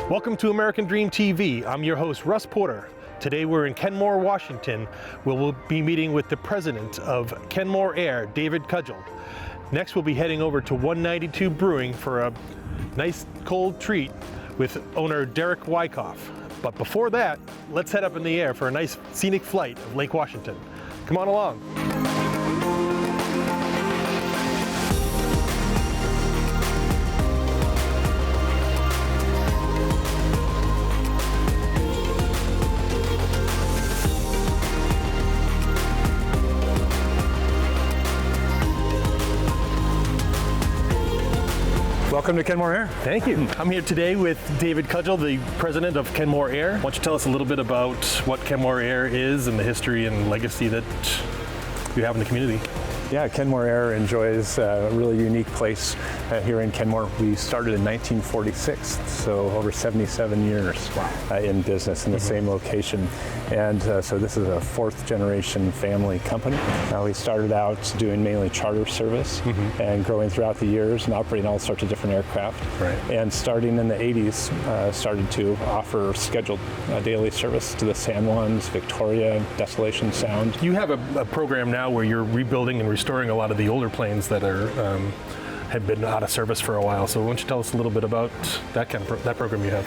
Welcome to American Dream TV. I'm your host, Russ Porter. Today we're in Kenmore, Washington, where we'll be meeting with the president of Kenmore Air, David Gudgel. Next we'll be heading over to 192 Brewing for a nice cold treat with owner Derek Wyckoff. But before that, let's head up in the air for a nice scenic flight of Lake Washington. Come on along. Welcome to Kenmore Air. Thank you. I'm here today with David Gudgel, the president of Kenmore Air. Why don't you tell us a little bit about what Kenmore Air is and the history and legacy that you have in the community? Yeah, Kenmore Air enjoys a really unique place here in Kenmore. We started in 1946, so over 77 years in business in the same location. And so this is a fourth generation family company. We started out doing mainly charter service and growing throughout the years and operating all sorts of different aircraft. Right. And starting in the 80s, started to offer scheduled daily service to the San Juans, Victoria, Desolation Sound. You have a program now where you're rebuilding and restoring a lot of the older planes that are have been out of service for a while. So why don't you tell us a little bit about that that program you have?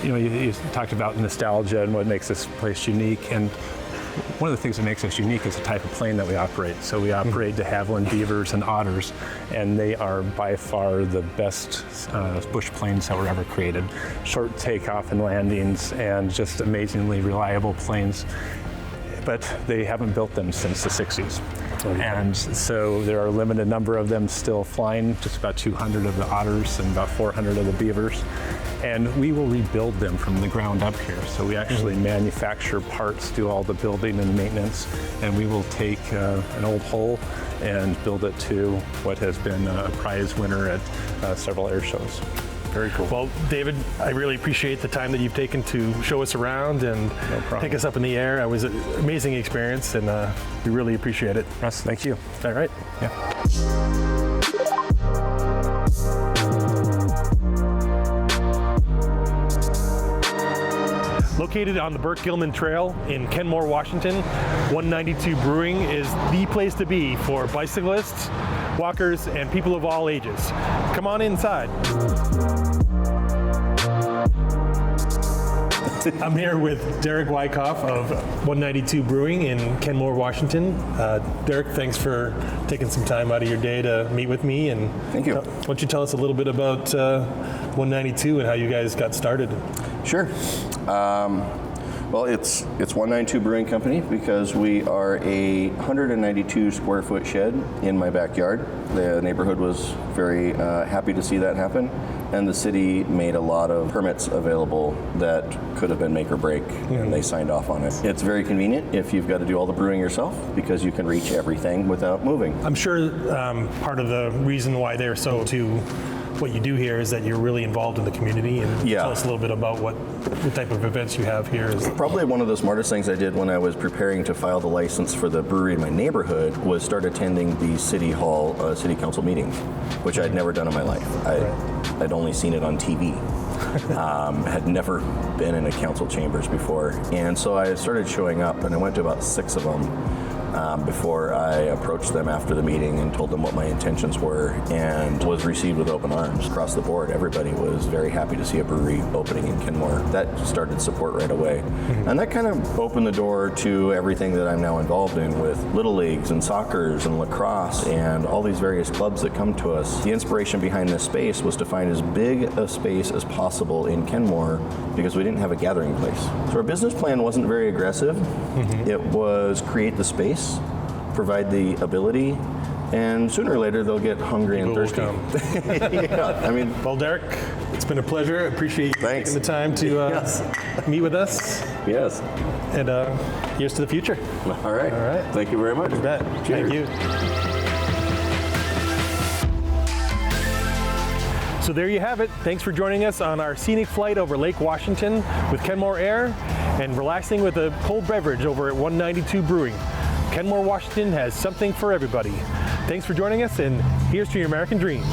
You know, you talked about nostalgia and what makes this place unique, and one of the things that makes us unique is the type of plane that we operate. So we operate de Havilland Beavers and Otters, and they are by far the best bush planes that were ever created. Short takeoff and landings and just amazingly reliable planes, but they haven't built them since the 60s. And so there are a limited number of them still flying, just about 200 of the Otters and about 400 of the Beavers. And we will rebuild them from the ground up here. So we actually manufacture parts, do all the building and maintenance, and we will take an old hull and build it to what has been a prize winner at several air shows. Very cool. Well, David, I really appreciate the time that you've taken to show us around and take us up in the air. It was an amazing experience, and we really appreciate it. Russ, thank you. All right. Yeah. Located on the Burke-Gilman Trail in Kenmore, Washington, 192 Brewing is the place to be for bicyclists, walkers, and people of all ages. Come on inside. I'm here with Derek Wyckoff of 192 Brewing in Kenmore, Washington. Derek, thanks for taking some time out of your day to meet with me. And thank you. Why don't you tell us a little bit about 192 and how you guys got started? Sure. Well, it's 192 Brewing Company because we are a 192 square foot shed in my backyard. The neighborhood was very happy to see that happen, and the city made a lot of permits available that could have been make or break, and they signed off on it. It's very convenient if you've got to do all the brewing yourself because you can reach everything without moving. I'm sure part of the reason why they're so to what you do here is that you're really involved in the community, and tell us a little bit about what type of events you have here. Probably one of the smartest things I did when I was preparing to file the license for the brewery in my neighborhood was start attending the city hall, city council meetings, which I'd never done in my life. I'd only seen it on TV. Had never been in a council chambers before, and so I started showing up, and I went to about 6 of them before I approached them after the meeting and told them what my intentions were, and was received with open arms. Across the board, everybody was very happy to see a brewery opening in Kenmore. That started support right away. And that kind of opened the door to everything that I'm now involved in with Little Leagues and Soccers and lacrosse and all these various clubs that come to us. The inspiration behind this space was to find as big a space as possible in Kenmore because we didn't have a gathering place. So our business plan wasn't very aggressive. It was create the space, provide the ability, and sooner or later they'll get hungry and thirsty. I mean, well, Derek, it's been a pleasure. I appreciate you taking the time to meet with us. Yes. And here's to the future. All right. All right. Thank you very much. You bet. Cheers. Thank you. So there you have it. Thanks for joining us on our scenic flight over Lake Washington with Kenmore Air and relaxing with a cold beverage over at 192 Brewing. Kenmore, Washington has something for everybody. Thanks for joining us, and here's to your American dream.